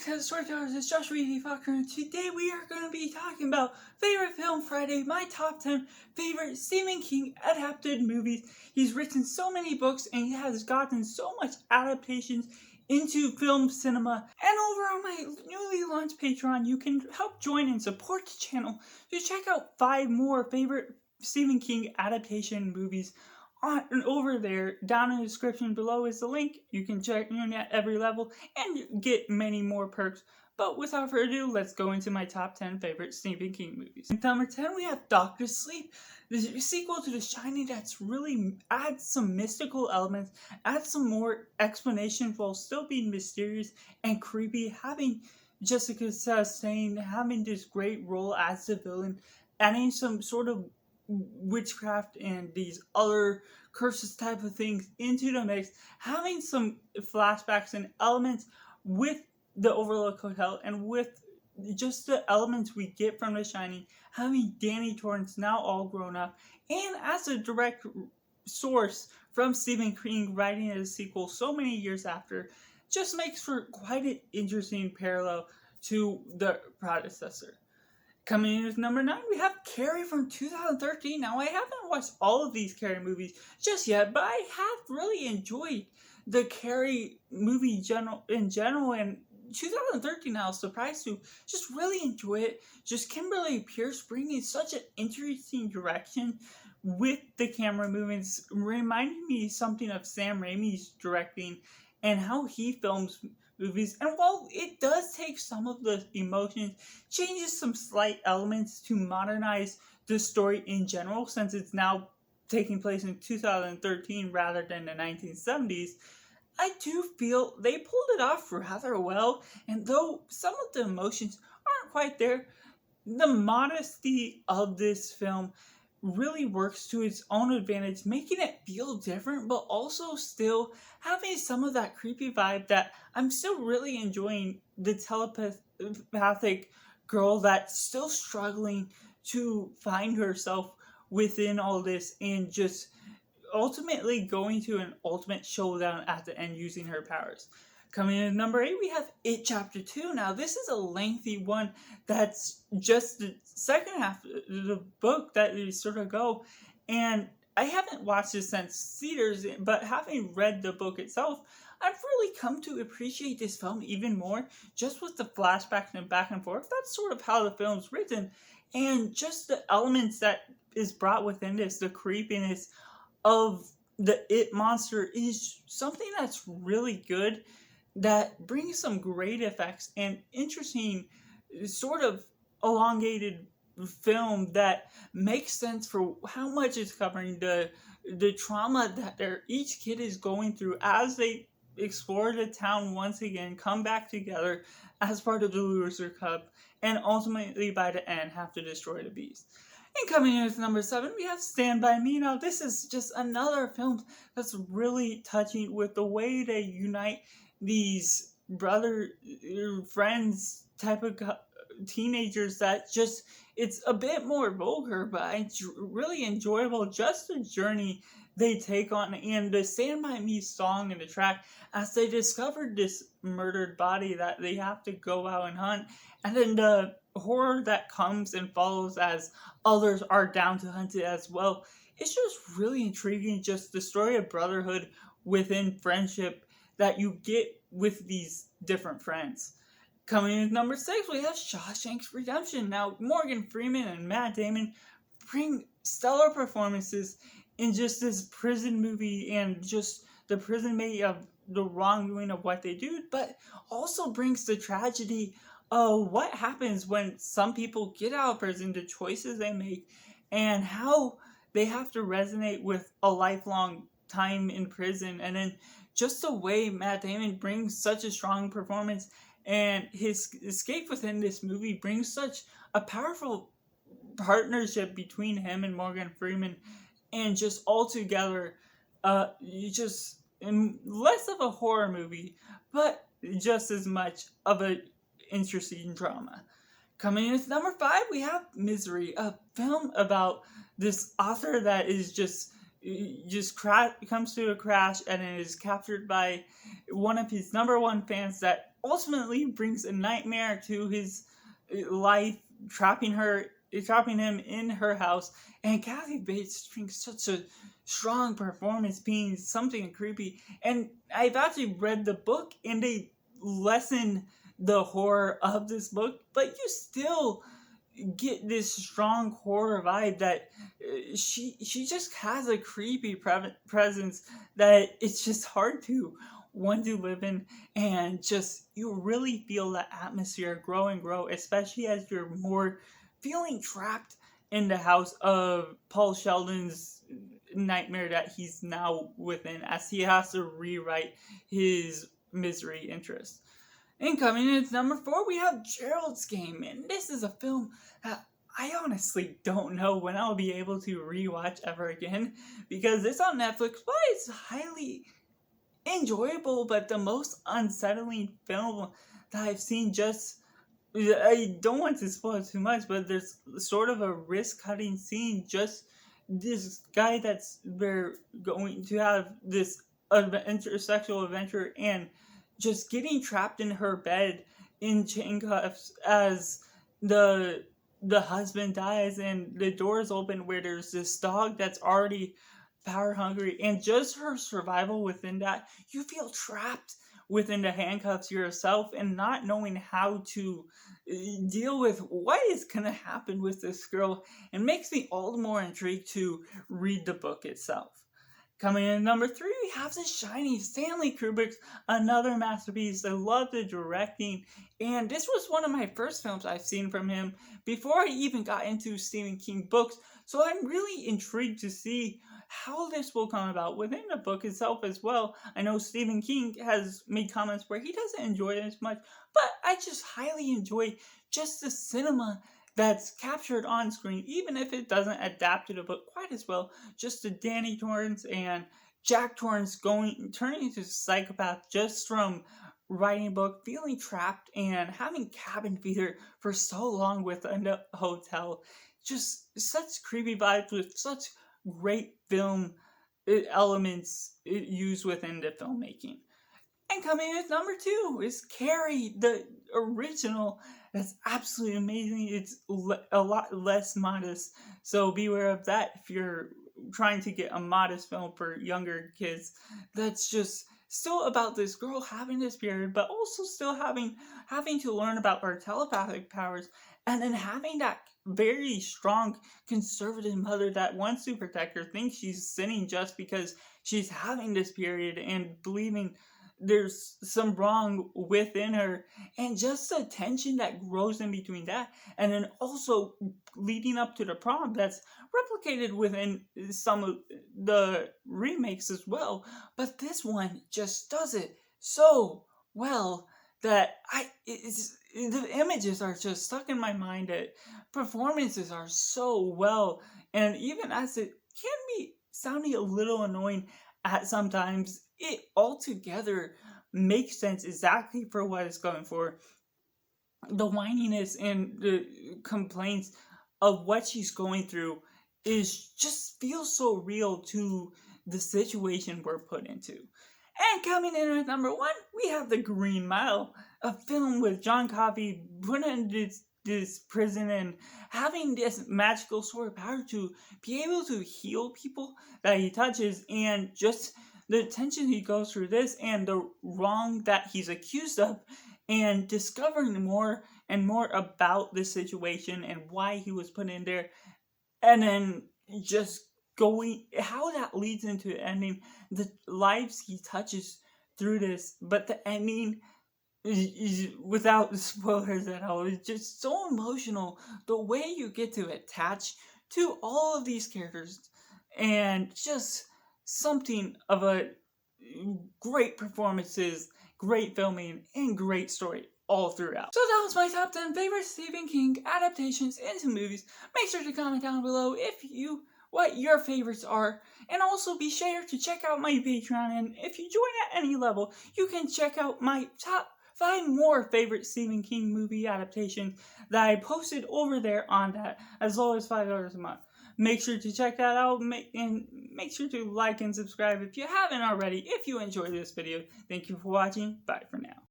to the Storytellers. It's Joshua E. Fokker, and today we are going to be talking about Favorite Film Friday, my top 10 favorite Stephen King adapted movies. He's written so many books, and he has gotten so much adaptations into film cinema. And over on my newly launched Patreon, you can help join and support the channel to check out 5 more favorite Stephen King adaptation movies. Over there, down in the description below is the link. You can check in at every level and get many more perks. But without further ado, let's go into my top 10 favorite Stephen King movies. At number 10, we have Doctor Sleep, the sequel to The Shining that's really adds some mystical elements, adds some more explanation while still being mysterious and creepy, having Jessica Chastain having this great role as the villain, adding some sort of witchcraft and these other curses type of things into the mix, having some flashbacks and elements with the Overlook Hotel and with just the elements we get from The Shining, having Danny Torrance now all grown up, and as a direct source from Stephen King writing a sequel so many years after, just makes for quite an interesting parallel to the predecessor. Coming in with number 9, we have Carrie from 2013. Now, I haven't watched all of these Carrie movies just yet, but I have really enjoyed the Carrie movie in general, and 2013 I was surprised to just really enjoy it. Just Kimberly Pierce bringing such an interesting direction with the camera movements, reminding me something of Sam Raimi's directing and how he films movies. And while it does take some of the emotions, changes some slight elements to modernize the story in general, since it's now taking place in 2013 rather than the 1970s, I do feel they pulled it off rather well. And though some of the emotions aren't quite there, the modesty of this film really works to its own advantage, making it feel different, but also still having some of that creepy vibe that I'm still really enjoying. The telepathic girl that's still struggling to find herself within all this, and just ultimately going to an ultimate showdown at the end using her powers. Coming in at number 8, we have It Chapter 2. Now, this is a lengthy one that's just the second half of the book that we sort of go. And I haven't watched this since theaters, but having read the book itself, I've really come to appreciate this film even more, just with the flashbacks and back and forth. That's sort of how the film's written. And just the elements that is brought within this, the creepiness of the It monster, is something that's really good, that brings some great effects and interesting sort of elongated film that makes sense for how much it's covering, the trauma that each kid is going through as they explore the town once again, come back together as part of the Loser Cup, and ultimately by the end have to destroy the beast. And coming in at number 7, we have Stand By Me. Now, this is just another film that's really touching with the way they unite these friends type of teenagers, that just, it's a bit more vulgar, but it's really enjoyable. Just the journey they take on, and the Stand By Me song in the track as they discovered this murdered body that they have to go out and hunt, and then the horror that comes and follows as others are down to hunt it as well. It's just really intriguing, just the story of brotherhood within friendship that you get with these different friends. Coming in at number 6, we have Shawshanks Redemption. Now, Morgan Freeman and Matt Damon bring stellar performances in just this prison movie, and just the prison maybe of the wrongdoing of what they do, but also brings the tragedy of what happens when some people get out of prison, the choices they make, and how they have to resonate with a lifelong time in prison. And then just the way Matt Damon brings such a strong performance, and his escape within this movie brings such a powerful partnership between him and Morgan Freeman, and just altogether, less of a horror movie, but just as much of a interesting drama. Coming in at number 5, we have Misery, a film about this author that is comes to a crash and is captured by one of his number one fans that ultimately brings a nightmare to his life, trapping him in her house. And Kathy Bates brings such a strong performance, being something creepy. And I've actually read the book, and they lessen the horror of this book, but you still get this strong horror vibe that she just has a creepy presence that it's just hard to want to live in, and just you really feel that atmosphere grow and grow, especially as you're more feeling trapped in the house of Paul Sheldon's nightmare that he's now within, as he has to rewrite his misery interest. And coming in at number 4, we have Gerald's Game, and this is a film that I honestly don't know when I'll be able to rewatch ever again, because it's on Netflix, but it's highly enjoyable, but the most unsettling film that I've seen. Just, I don't want to spoil too much, but there's sort of a wrist-cutting scene, just this guy that's they're going to have this sexual adventure, and just getting trapped in her bed in chain cuffs as the husband dies, and the doors open where there's this dog that's already power hungry, and just her survival within that. You feel trapped within the handcuffs yourself, and not knowing how to deal with what is going to happen with this girl, and makes me all the more intrigued to read the book itself. Coming in at number 3, we have The Shining, Stanley Kubrick's another masterpiece. I love the directing, and this was one of my first films I've seen from him before I even got into Stephen King books, so I'm really intrigued to see how this will come about within the book itself as well. I know Stephen King has made comments where he doesn't enjoy it as much, but I just highly enjoy just the cinema that's captured on screen, even if it doesn't adapt to the book quite as well. Just the Danny Torrance and Jack Torrance turning into a psychopath just from writing a book, feeling trapped, and having cabin fever for so long within the hotel. Just such creepy vibes with such great film elements used within the filmmaking. And coming in at number 2 is Carrie, the original. That's absolutely amazing. It's a lot less modest, so beware of that if you're trying to get a modest film for younger kids. That's just still about this girl having this period, but also still having to learn about her telepathic powers, and then having that very strong conservative mother that wants to protect her, thinks she's sinning just because she's having this period, and believing there's some wrong within her, and just the tension that grows in between that, and then also leading up to the prom that's replicated within some of the remakes as well, but this one just does it so well that the images are just stuck in my mind. That performances are so well, and even as it can be sounding a little annoying at sometimes, it altogether makes sense exactly for what it's going for. The whininess and the complaints of what she's going through feels so real to the situation we're put into. And coming in at number 1, we have The Green Mile, a film with John Coffey put in this prison and having this magical sort of power to be able to heal people that he touches, and just the tension he goes through this, and the wrong that he's accused of, and discovering more and more about the situation and why he was put in there, and then just going how that leads into the ending, the lives he touches through this. But the ending is, without spoilers at all, it's just so emotional, the way you get to attach to all of these characters, and just something of a great performances, great filming, and great story all throughout. So that was my top 10 favorite Stephen King adaptations into movies. Make sure to comment down below what your favorites are, and also be sure to check out my Patreon, and if you join at any level, you can check out my top 5 more favorite Stephen King movie adaptations that I posted over there on that, as low as $5 a month. Make sure to check that out, and make sure to like and subscribe if you haven't already, if you enjoyed this video. Thank you for watching. Bye for now.